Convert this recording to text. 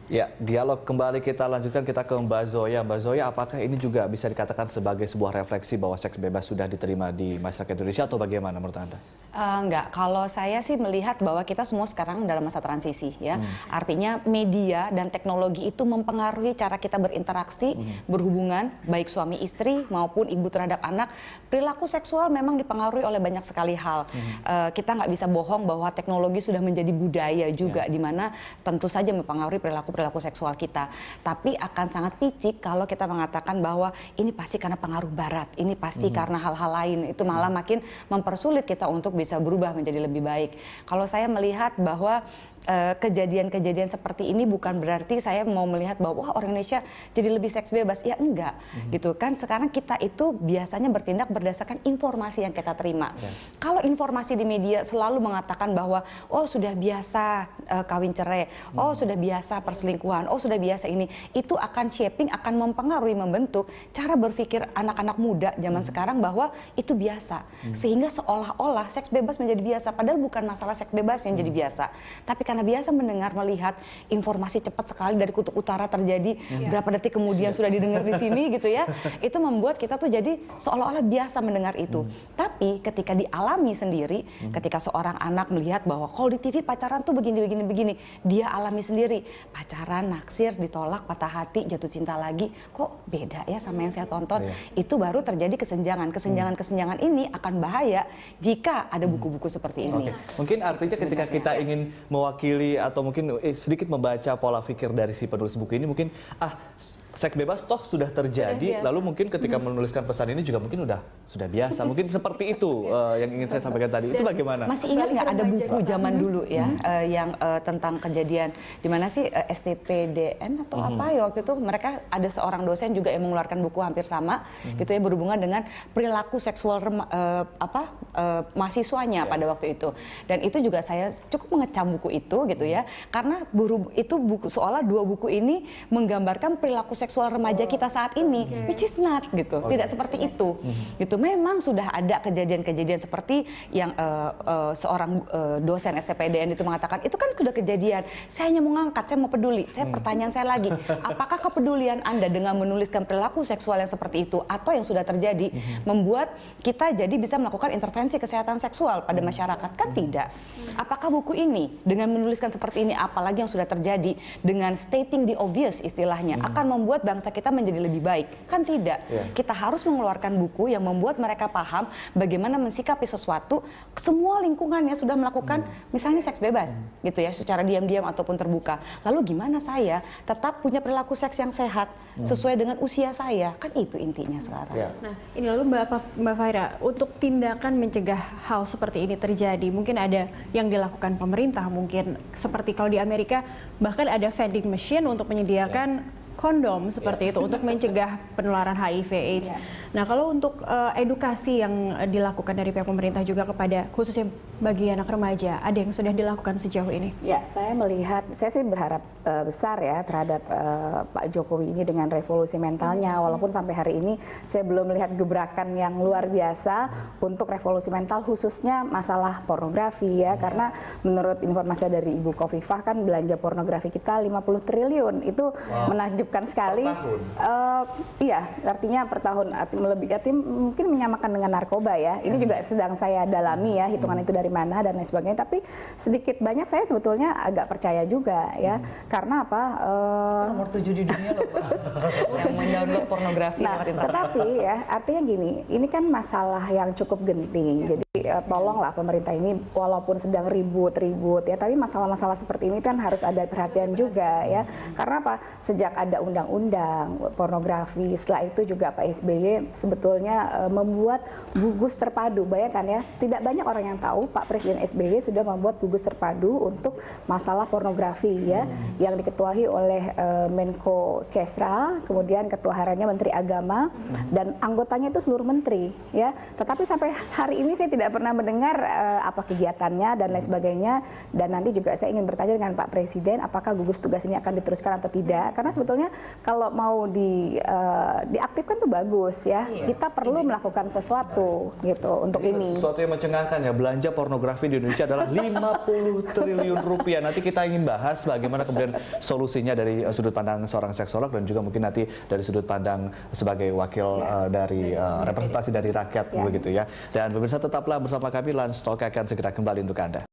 Ya, dialog kembali kita lanjutkan, kita ke Mbak Zoya. Mbak Zoya, apakah ini juga bisa dikatakan sebagai sebuah refleksi bahwa seks bebas sudah diterima di masyarakat Indonesia atau bagaimana menurut Anda? Enggak, kalau saya sih melihat bahwa kita semua sekarang dalam masa transisi ya. Artinya media dan teknologi itu mempengaruhi cara kita berinteraksi, berhubungan, baik suami istri maupun ibu terhadap anak. Perilaku seksual memang dipengaruhi oleh banyak sekali hal. Kita nggak bisa bohong bahwa teknologi sudah menjadi budaya juga, di mana tentu saja mempengaruhi perilaku seksual kita. Tapi akan sangat picik kalau kita mengatakan bahwa ini pasti karena pengaruh barat, ini pasti karena hal-hal lain. Itu malah makin mempersulit kita untuk bisa berubah menjadi lebih baik. Kalau saya melihat bahwa kejadian-kejadian seperti ini bukan berarti saya mau melihat bahwa wah, orang Indonesia jadi lebih seks bebas. Ya enggak, gitu kan. Sekarang kita itu biasanya bertindak berdasarkan informasi yang kita terima. Kalau informasi di media selalu mengatakan bahwa oh sudah biasa kawin cerai, oh sudah biasa perselingkuhan, oh sudah biasa ini, itu akan shaping, akan mempengaruhi, membentuk cara berpikir anak-anak muda zaman sekarang bahwa itu biasa. Sehingga seolah-olah seks bebas menjadi biasa, padahal bukan masalah seks bebas yang jadi biasa, tapi karena biasa mendengar, melihat informasi cepat sekali dari kutub utara terjadi, berapa detik kemudian sudah didengar di sini gitu ya, itu membuat kita tuh jadi seolah-olah biasa mendengar itu. Tapi ketika dialami sendiri, ketika seorang anak melihat bahwa kalau di TV pacaran tuh begini, dia alami sendiri, pacaran, naksir, ditolak, patah hati, jatuh cinta lagi, kok beda ya sama yang saya tonton. Itu baru terjadi kesenjangan. Kesenjangan ini akan bahaya jika ada buku-buku seperti ini. Mungkin artinya ketika kita ingin mewakili atau mungkin sedikit membaca pola pikir dari si penulis buku ini, mungkin seks bebas toh sudah terjadi, lalu mungkin ketika menuliskan pesan ini juga mungkin sudah biasa, mungkin seperti itu yang ingin saya sampaikan tadi. Itu bagaimana? Masih ingat nggak ada buku zaman dulu ya yang tentang kejadian di mana sih STPDN atau apa ya, waktu itu mereka ada seorang dosen juga yang mengeluarkan buku hampir sama gitu ya, berhubungan dengan perilaku seksual mahasiswanya pada waktu itu. Dan itu juga saya cukup mengecam buku itu gitu ya, karena itu buku seolah dua buku ini menggambarkan perilaku seksual remaja kita saat ini, which is not gitu, tidak seperti itu. Gitu, memang sudah ada kejadian-kejadian seperti yang seorang dosen STPDN itu mengatakan, itu kan sudah kejadian. Saya hanya mau ngangkat, saya mau peduli. Pertanyaan saya lagi, apakah kepedulian Anda dengan menuliskan perilaku seksual yang seperti itu atau yang sudah terjadi membuat kita jadi bisa melakukan intervensi kesehatan seksual pada masyarakat? Kan tidak. Apakah buku ini dengan menuliskan seperti ini, apalagi yang sudah terjadi dengan stating the obvious istilahnya, akan membuat bangsa kita menjadi lebih baik? Kan tidak. Kita harus mengeluarkan buku yang membuat mereka paham bagaimana mensikapi sesuatu. Semua lingkungannya sudah melakukan misalnya seks bebas gitu ya, secara diam-diam ataupun terbuka. Lalu gimana saya tetap punya perilaku seks yang sehat sesuai dengan usia saya? Kan itu intinya sekarang. Nah, ini lalu Mbak Faira, untuk tindakan mencegah hal seperti ini terjadi, mungkin ada yang dilakukan pemerintah, mungkin seperti kalau di Amerika bahkan ada vending machine untuk menyediakan kondom seperti itu untuk mencegah penularan HIV/AIDS. Nah, kalau untuk edukasi yang dilakukan dari pihak pemerintah juga kepada khususnya bagi anak remaja, ada yang sudah dilakukan sejauh ini? Ya, saya sih berharap besar ya terhadap Pak Jokowi ini dengan revolusi mentalnya. Walaupun sampai hari ini saya belum melihat gebrakan yang luar biasa untuk revolusi mental, khususnya masalah pornografi ya. Karena menurut informasi dari Ibu Khofifah kan belanja pornografi kita 50 triliun, itu menakjubkan sekali. Per tahun? Iya, artinya per tahun, artinya mungkin menyamakan dengan narkoba ya. Ini juga sedang saya dalami ya, hitungan itu dari mana dan lain sebagainya. Tapi sedikit banyak saya sebetulnya agak percaya juga ya. Karena apa? Nomor 7 di dunia loh Pak, yang mendownload pornografi. Nah, tetapi ya artinya gini, ini kan masalah yang cukup genting. Jadi tolonglah pemerintah ini walaupun sedang ribut ya, tapi masalah-masalah seperti ini kan harus ada perhatian juga ya. Karena apa? Sejak ada undang-undang pornografi, setelah itu juga Pak SBY sebetulnya membuat gugus terpadu. Bayangkan ya, tidak banyak orang yang tahu Pak Presiden SBY sudah membuat gugus terpadu untuk masalah pornografi ya, yang diketuai oleh Menko Kesra, kemudian ketua hariannya Menteri Agama, dan anggotanya itu seluruh menteri ya. Tetapi sampai hari ini saya tidak pernah mendengar apa kegiatannya dan lain sebagainya. Dan nanti juga saya ingin bertanya dengan Pak Presiden, apakah gugus tugas ini akan diteruskan atau tidak? Karena sebetulnya sebetulnya kalau mau diaktifkan tuh bagus ya. Kita perlu melakukan sesuatu gitu untuk ini. Sesuatu yang mencengangkan ya, belanja pornografi di Indonesia adalah 50 triliun rupiah. Nanti kita ingin bahas bagaimana kemudian solusinya dari sudut pandang seorang seksolog dan juga mungkin nanti dari sudut pandang sebagai wakil dari representasi dari rakyat begitu ya. Dan pemirsa tetaplah bersama kami, Lunch Talk akan segera kembali untuk Anda.